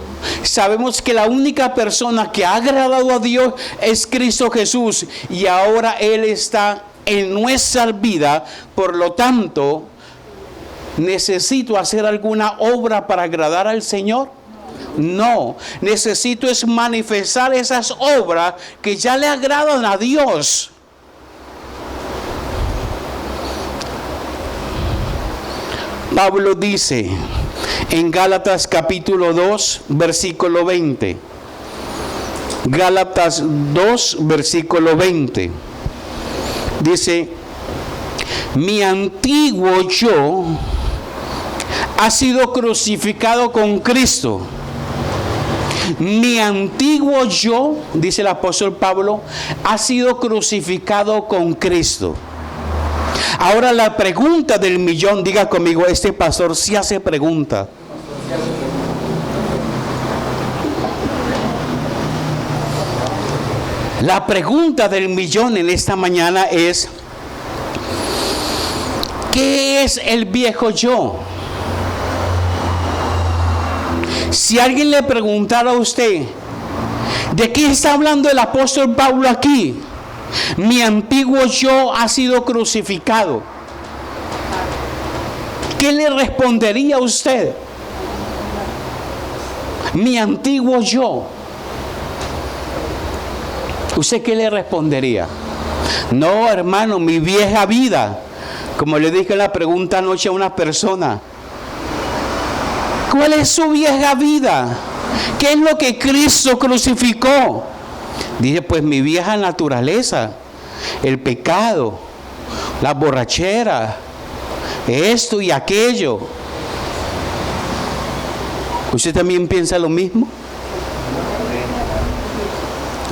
sabemos que la única persona que ha agradado a Dios es Cristo Jesús, y ahora Él está en nuestra vida. Por lo tanto, ¿necesito hacer alguna obra para agradar al Señor? No, necesito es manifestar esas obras que ya le agradan a Dios. Pablo dice en Gálatas capítulo 2, versículo 20. Gálatas 2, versículo 20. Dice: mi antiguo yo ha sido crucificado con Cristo. Mi antiguo yo, dice el apóstol Pablo, ha sido crucificado con Cristo. Ahora la pregunta del millón, diga conmigo, este pastor sí hace pregunta. La pregunta del millón en esta mañana es: ¿qué es el viejo yo? Si alguien le preguntara a usted, ¿de qué está hablando el apóstol Pablo aquí? Mi antiguo yo ha sido crucificado. ¿Qué le respondería a usted? Mi antiguo yo. ¿Usted qué le respondería? No, hermano, mi vieja vida. Como le dije en la pregunta anoche a una persona, ¿cuál es su vieja vida? ¿Qué es lo que Cristo crucificó? Dice, pues mi vieja naturaleza, el pecado, la borrachera, esto y aquello. ¿Usted también piensa lo mismo?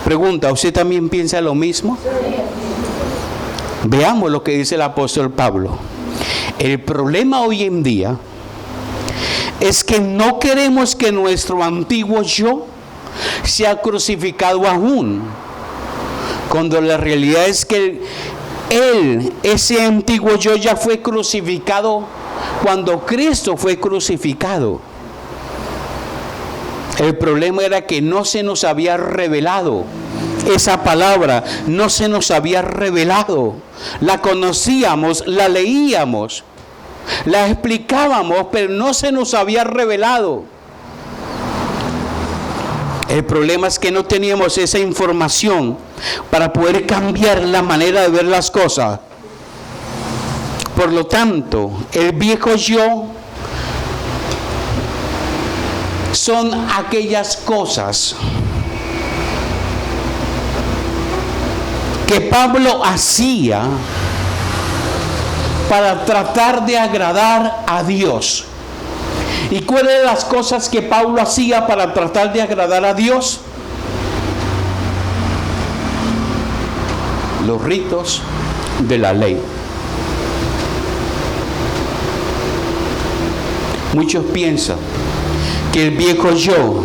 Pregunta, ¿usted también piensa lo mismo? Veamos lo que dice el apóstol Pablo. El problema hoy en día es que no queremos que nuestro antiguo yo sea crucificado aún, cuando la realidad es que ese antiguo yo ya fue crucificado cuando Cristo fue crucificado. El problema era que no se nos había revelado esa palabra, no se nos había revelado. La conocíamos, la leíamos, la explicábamos, pero no se nos había revelado. El problema es que no teníamos esa información para poder cambiar la manera de ver las cosas. Por lo tanto, el viejo yo son aquellas cosas que Pablo hacía para tratar de agradar a Dios. ¿Y cuáles eran las cosas que Pablo hacía para tratar de agradar a Dios? Los ritos de la ley. Muchos piensan que el viejo yo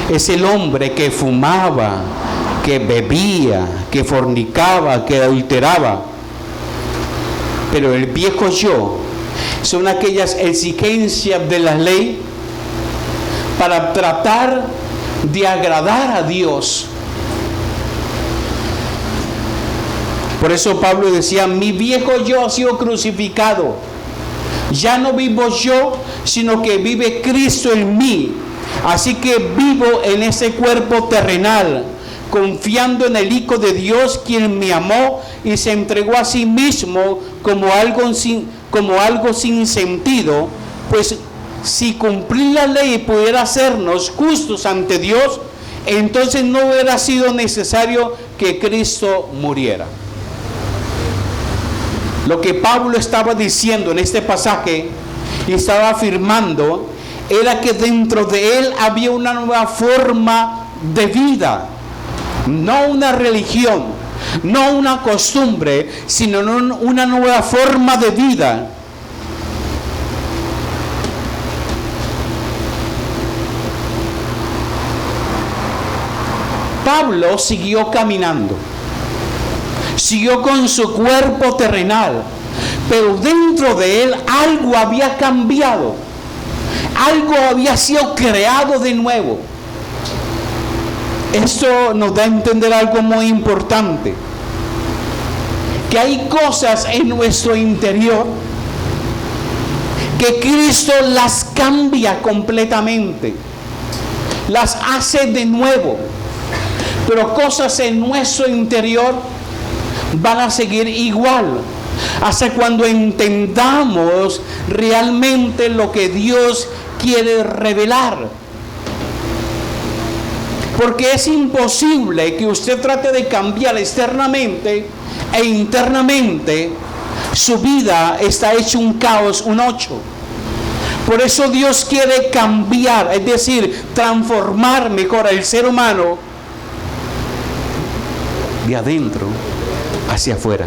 es el hombre que fumaba, que bebía, que fornicaba, que adulteraba. Pero el viejo yo son aquellas exigencias de la ley para tratar de agradar a Dios. Por eso Pablo decía, mi viejo yo ha sido crucificado. Ya no vivo yo, sino que vive Cristo en mí. Así que vivo en ese cuerpo terrenal, confiando en el Hijo de Dios, quien me amó y se entregó a sí mismo como algo sin sentido. Pues si cumplir la ley pudiera hacernos justos ante Dios, entonces no hubiera sido necesario que Cristo muriera. Lo que Pablo estaba diciendo en este pasaje y estaba afirmando era que dentro de él había una nueva forma de vida, no una religión, no una costumbre, sino una nueva forma de vida. Pablo siguió caminando, siguió con su cuerpo terrenal, pero dentro de él algo había cambiado, algo había sido creado de nuevo. Esto nos da a entender algo muy importante, que hay cosas en nuestro interior que Cristo las cambia completamente, las hace de nuevo. Pero cosas en nuestro interior van a seguir igual hasta cuando entendamos realmente lo que Dios quiere revelar. Porque es imposible que usted trate de cambiar externamente e internamente. Su vida está hecho un caos, un 8. Por eso Dios quiere cambiar, es decir, transformar mejor al ser humano de adentro hacia afuera.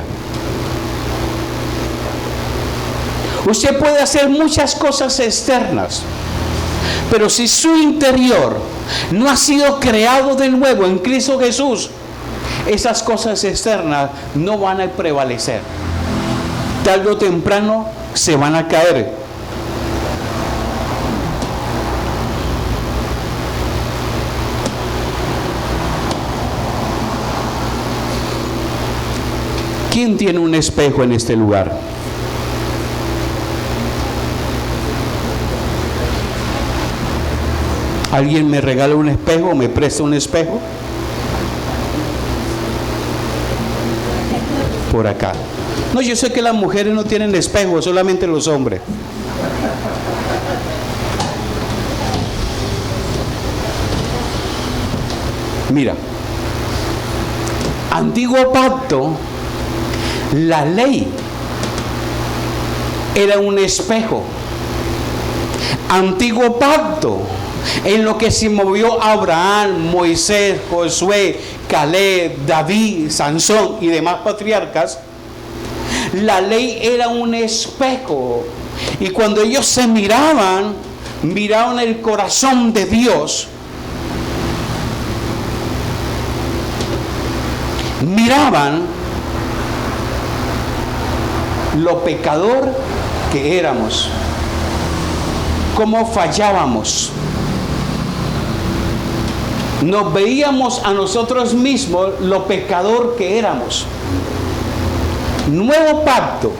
Usted puede hacer muchas cosas externas, pero si su interior no ha sido creado de nuevo en Cristo Jesús, esas cosas externas no van a prevalecer. Tarde o temprano se van a caer. ¿Quién tiene un espejo en este lugar? ¿Alguien me regala un espejo o me presta un espejo? Por acá. No, yo sé que las mujeres no tienen espejo, solamente los hombres. Mira, antiguo pacto, la ley era un espejo. Antiguo pacto, en lo que se movió Abraham, Moisés, Josué, Caleb, David, Sansón y demás patriarcas, la ley era un espejo. Y cuando ellos se miraban el corazón de Dios. Miraban lo pecador que éramos, cómo fallábamos. Nos veíamos a nosotros mismos lo pecador que éramos. Nuevo pacto,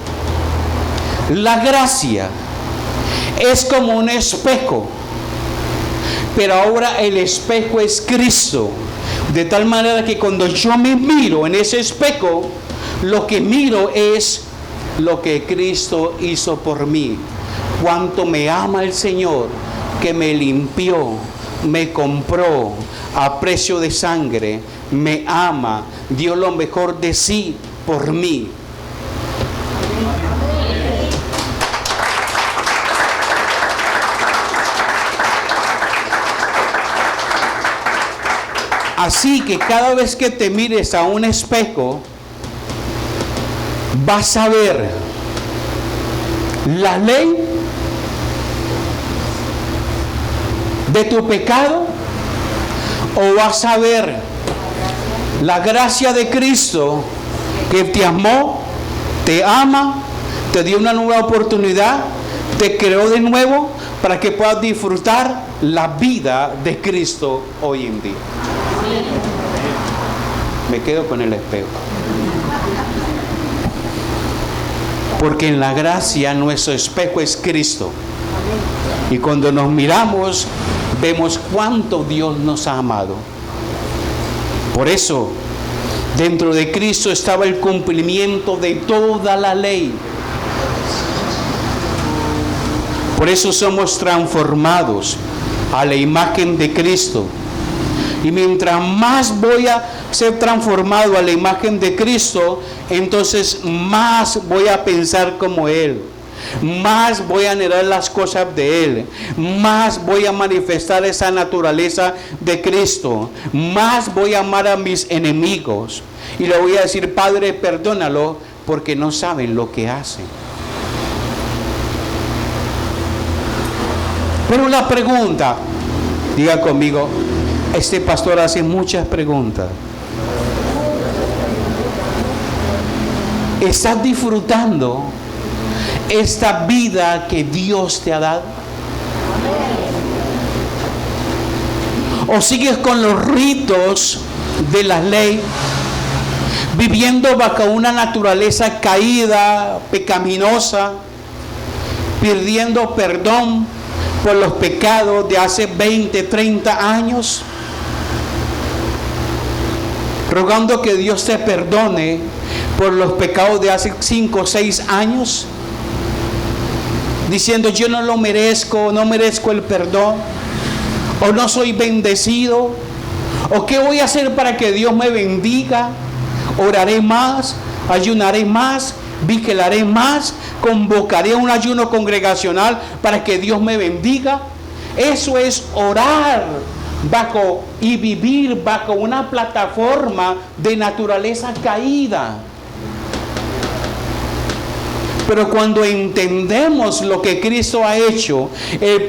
la gracia es como un espejo, pero ahora el espejo es Cristo, de tal manera que cuando yo me miro en ese espejo, lo que miro es lo que Cristo hizo por mí. Cuánto me ama el Señor, que me limpió, me compró a precio de sangre, me ama, dio lo mejor de sí por mí. Así que cada vez que te mires a un espejo, vas a ver la ley de tu pecado, o vas a ver la gracia de Cristo, que te amó, te ama, te dio una nueva oportunidad, te creó de nuevo para que puedas disfrutar la vida de Cristo hoy en día. Me quedo con el espejo. Porque en la gracia nuestro espejo es Cristo. Y cuando nos miramos, vemos cuánto Dios nos ha amado. Por eso, dentro de Cristo estaba el cumplimiento de toda la ley. Por eso somos transformados a la imagen de Cristo. Y mientras más voy a ser transformado a la imagen de Cristo, entonces más voy a pensar como Él. Más voy a anhelar las cosas de Él. Más voy a manifestar esa naturaleza de Cristo. Más voy a amar a mis enemigos. Y le voy a decir, Padre, perdónalo porque no saben lo que hacen. Pero la pregunta, diga conmigo, este pastor hace muchas preguntas. ¿Estás disfrutando esta vida que Dios te ha dado? ¿O sigues con los ritos de la ley, viviendo bajo una naturaleza caída, pecaminosa, pidiendo perdón por los pecados de hace 20, 30 años? Rogando que Dios te perdone por los pecados de hace 5 o 6 años. Diciendo, yo no lo merezco, no merezco el perdón. O no soy bendecido. O qué voy a hacer para que Dios me bendiga. Oraré más, ayunaré más, vigilaré más, convocaré un ayuno congregacional para que Dios me bendiga. Eso es orar bajo y vivir bajo una plataforma de naturaleza caída. Pero cuando entendemos lo que Cristo ha hecho,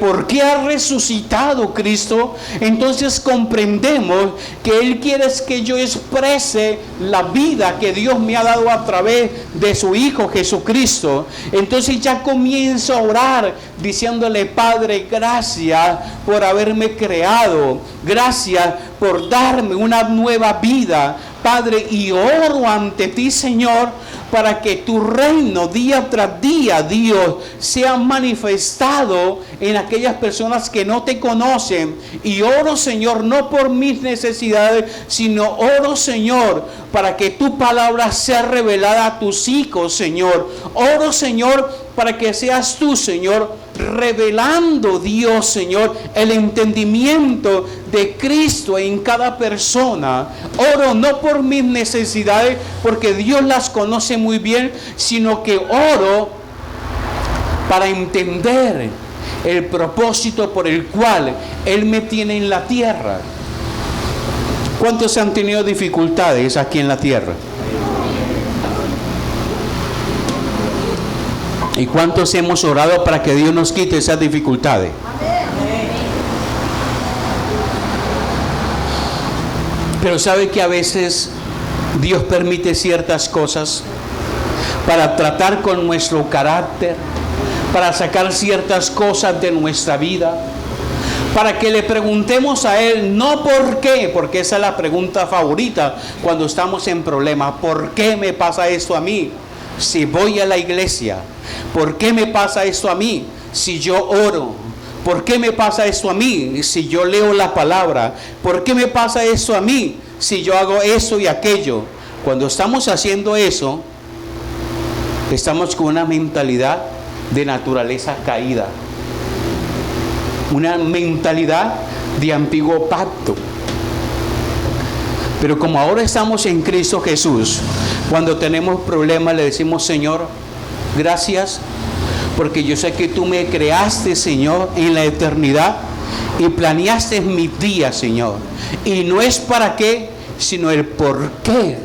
por qué ha resucitado Cristo, entonces comprendemos que Él quiere que yo exprese la vida que Dios me ha dado a través de su Hijo Jesucristo. Entonces ya comienzo a orar diciéndole, Padre, gracias por haberme creado, gracias por darme una nueva vida, Padre, y oro ante ti, Señor, para que tu reino día tras día, Dios, sea manifestado en aquellas personas que no te conocen. Y oro, Señor, no por mis necesidades, sino oro, Señor, para que tu palabra sea revelada a tus hijos, Señor. Oro, Señor, para que seas tú, Señor, revelando, Dios, Señor, el entendimiento de Cristo en cada persona. Oro no por mis necesidades, porque Dios las conoce muy bien, sino que oro para entender el propósito por el cual Él me tiene en la tierra. ¿Cuántos han tenido dificultades aquí en la tierra? ¿Y cuántos hemos orado para que Dios nos quite esas dificultades? Pero sabe que a veces Dios permite ciertas cosas para tratar con nuestro carácter, para sacar ciertas cosas de nuestra vida, para que le preguntemos a Él, no por qué, porque esa es la pregunta favorita cuando estamos en problemas. ¿Por qué me pasa esto a mí si voy a la iglesia? ¿Por qué me pasa esto a mí si yo oro? ¿Por qué me pasa esto a mí si yo leo la palabra? ¿Por qué me pasa esto a mí si yo hago eso y aquello? Cuando estamos haciendo eso, estamos con una mentalidad de naturaleza caída, una mentalidad de antiguo pacto. Pero como ahora estamos en Cristo Jesús, cuando tenemos problemas le decimos, Señor, gracias, porque yo sé que tú me creaste, Señor, en la eternidad y planeaste mis días, Señor. Y no es para qué, sino el por qué.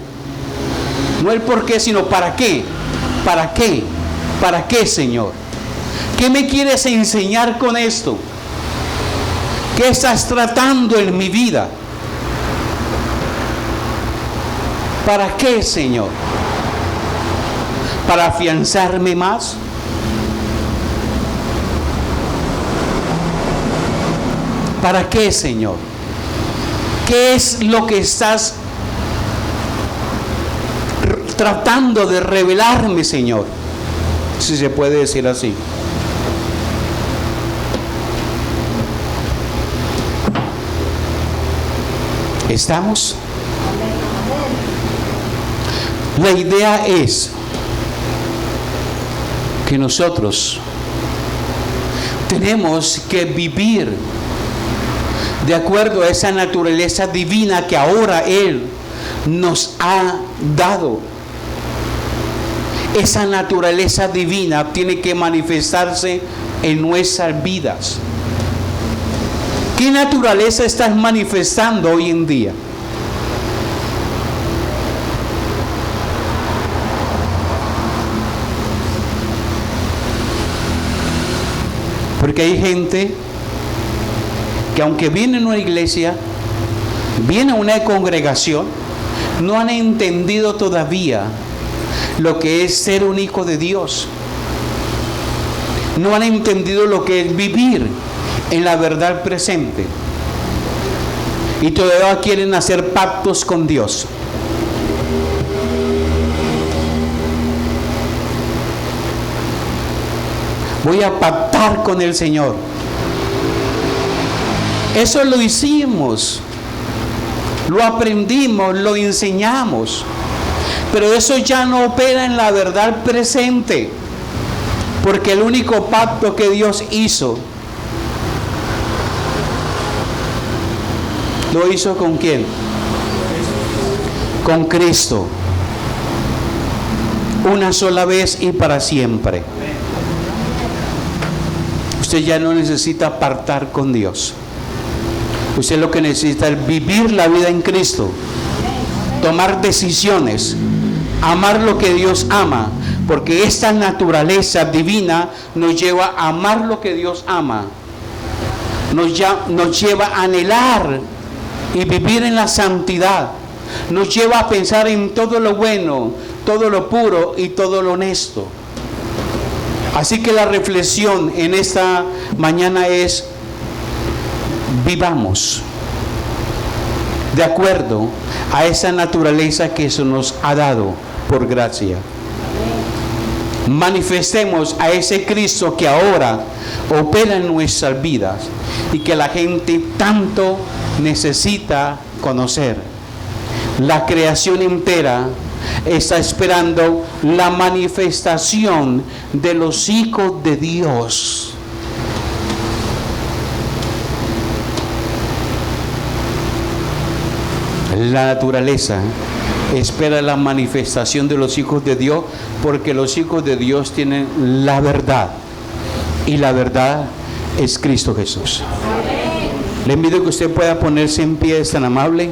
No el por qué, sino para qué. ¿Para qué? ¿Para qué, Señor? ¿Qué me quieres enseñar con esto? ¿Qué estás tratando en mi vida? ¿Para qué, Señor? ¿Para afianzarme más? ¿Para qué, Señor? ¿Qué es lo que estás tratando de revelarme, Señor? Si se puede decir así. ¿Estamos? La idea es que nosotros tenemos que vivir de acuerdo a esa naturaleza divina que ahora Él nos ha dado. Esa naturaleza divina tiene que manifestarse en nuestras vidas. ¿Qué naturaleza estás manifestando hoy en día? Porque hay gente que aunque viene a una iglesia, viene a una congregación, no han entendido todavía lo que es ser un hijo de Dios. No han entendido lo que es vivir en la verdad presente. Y todavía quieren hacer pactos con Dios. Voy a pactar con el Señor. Eso lo hicimos, lo aprendimos, lo enseñamos. Pero eso ya no opera en la verdad presente. Porque el único pacto que Dios hizo, ¿lo hizo con quién? Con Cristo. Una sola vez y para siempre. Usted ya no necesita pactar con Dios. Usted lo que necesita es vivir la vida en Cristo. Tomar decisiones. Amar lo que Dios ama. Porque esta naturaleza divina nos lleva a amar lo que Dios ama. Nos lleva a anhelar y vivir en la santidad. Nos lleva a pensar en todo lo bueno, todo lo puro y todo lo honesto. Así que la reflexión en esta mañana es: vivamos de acuerdo a esa naturaleza que se nos ha dado por gracia. Manifestemos a ese Cristo que ahora opera en nuestras vidas y que la gente tanto necesita conocer. La creación entera está esperando la manifestación de los hijos de Dios. La naturaleza espera la manifestación de los hijos de Dios, porque los hijos de Dios tienen la verdad, y la verdad es Cristo Jesús. Le invito a que usted pueda ponerse en pie, es tan amable.